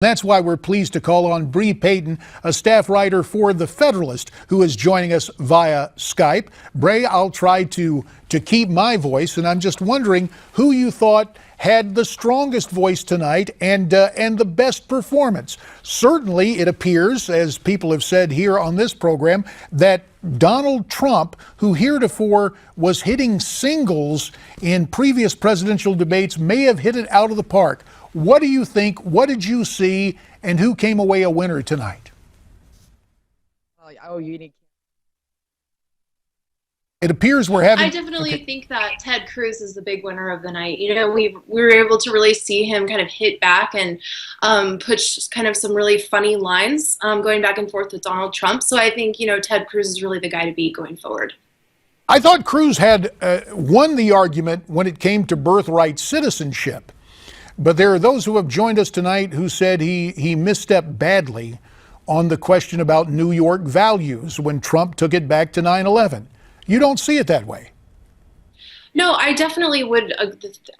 That's why we're pleased to call on Bree Payton, a staff writer for The Federalist, who is joining us via Skype. Bree, I'll try to keep my voice, and I'm just wondering who you thought had the strongest voice tonight and the best performance. Certainly, it appears, as people have said here on this program, that Donald Trump, who heretofore was hitting singles in previous presidential debates, may have hit it out of the park. What do you think? What did you see? And who came away a winner tonight? It appears we're having... I definitely think that Ted Cruz is the big winner of the night. You know, we were able to really see him kind of hit back and push kind of some really funny lines going back and forth with Donald Trump. So I think, you know, Ted Cruz is really the guy to beat going forward. I thought Cruz had won the argument when it came to birthright citizenship. But there are those who have joined us tonight who said he misstepped badly on the question about New York values when Trump took it back to 9/11. You don't see it that way. No, I definitely would.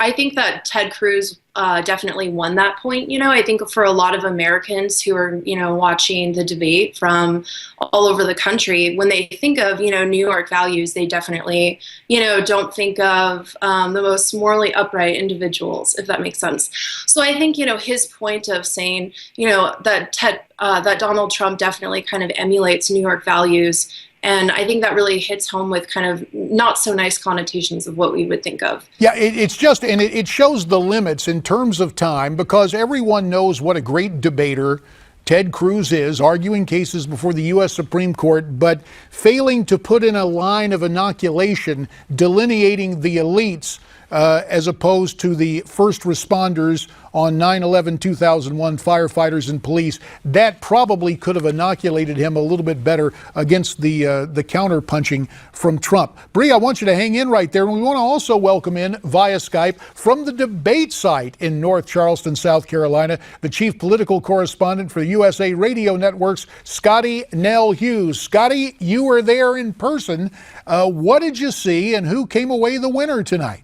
I think that Ted Cruz definitely won that point. You know, I think for a lot of Americans who are, you know, watching the debate from all over the country, when they think of, you know, New York values, they definitely, you know, don't think of the most morally upright individuals, if that makes sense. So I think, you know, his point of saying, you know, that that Donald Trump definitely kind of emulates New York values. And I think that really hits home with kind of not so nice connotations of what we would think of. Yeah, it's just, and it shows the limits in terms of time, because everyone knows what a great debater Ted Cruz is, arguing cases before the U.S. Supreme Court, but failing to put in a line of inoculation delineating the elites as opposed to the first responders on 9/11/2001, firefighters and police. That probably could have inoculated him a little bit better against the counter-punching from Trump. Bree, I want you to hang in right there. And we want to also welcome in via Skype from the debate site in North Charleston, South Carolina, the chief political correspondent for the USA Radio Network's Scottie Nell Hughes. Scottie, you were there in person. What did you see, and who came away the winner tonight?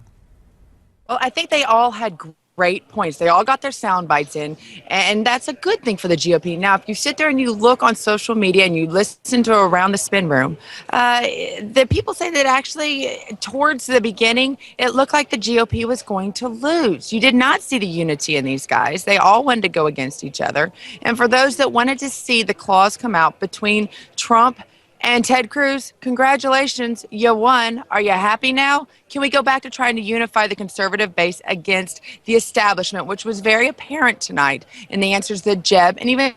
Well, I think they all had great points. They all got their sound bites in, and that's a good thing for the GOP. Now, if you sit there and you look on social media and you listen to Around the Spin Room, the people say that actually towards the beginning, it looked like the GOP was going to lose. You did not see the unity in these guys. They all wanted to go against each other. And for those that wanted to see the clause come out between Trump and Ted Cruz, congratulations, you won. Are you happy now? Can we go back to trying to unify the conservative base against the establishment, which was very apparent tonight in the answers that Jeb and even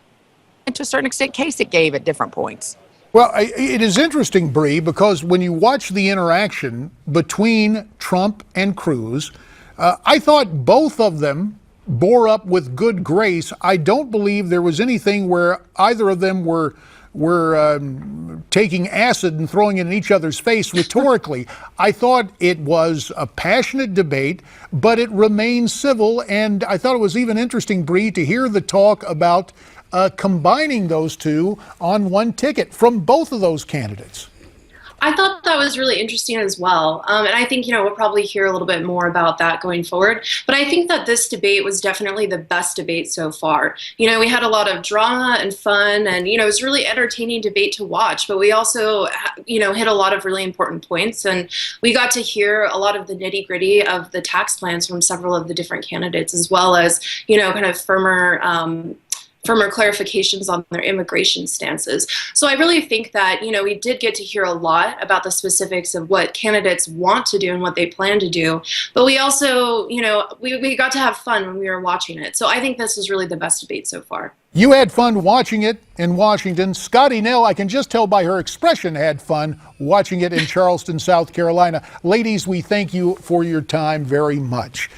to a certain extent Kasich gave at different points? Well, it is interesting, Bree, because when you watch the interaction between Trump and Cruz, I thought both of them bore up with good grace. I don't believe there was anything where either of them were taking acid and throwing it in each other's face rhetorically. I thought it was a passionate debate, but it remained civil, and I thought it was even interesting, Bree, to hear the talk about combining those two on one ticket from both of those candidates. I thought that was really interesting as well. And I think, you know, we'll probably hear a little bit more about that going forward. But I think that this debate was definitely the best debate so far. You know, we had a lot of drama and fun, and, you know, it was really entertaining debate to watch. But we also, you know, hit a lot of really important points. And we got to hear a lot of the nitty gritty of the tax plans from several of the different candidates, as well as, you know, kind of firmer clarifications on their immigration stances. So I really think that, you know, we did get to hear a lot about the specifics of what candidates want to do and what they plan to do. But we also, you know, we got to have fun when we were watching it. So I think this is really the best debate so far. You had fun watching it in Washington. Scottie Nell, I can just tell by her expression, had fun watching it in Charleston, South Carolina. Ladies, we thank you for your time very much.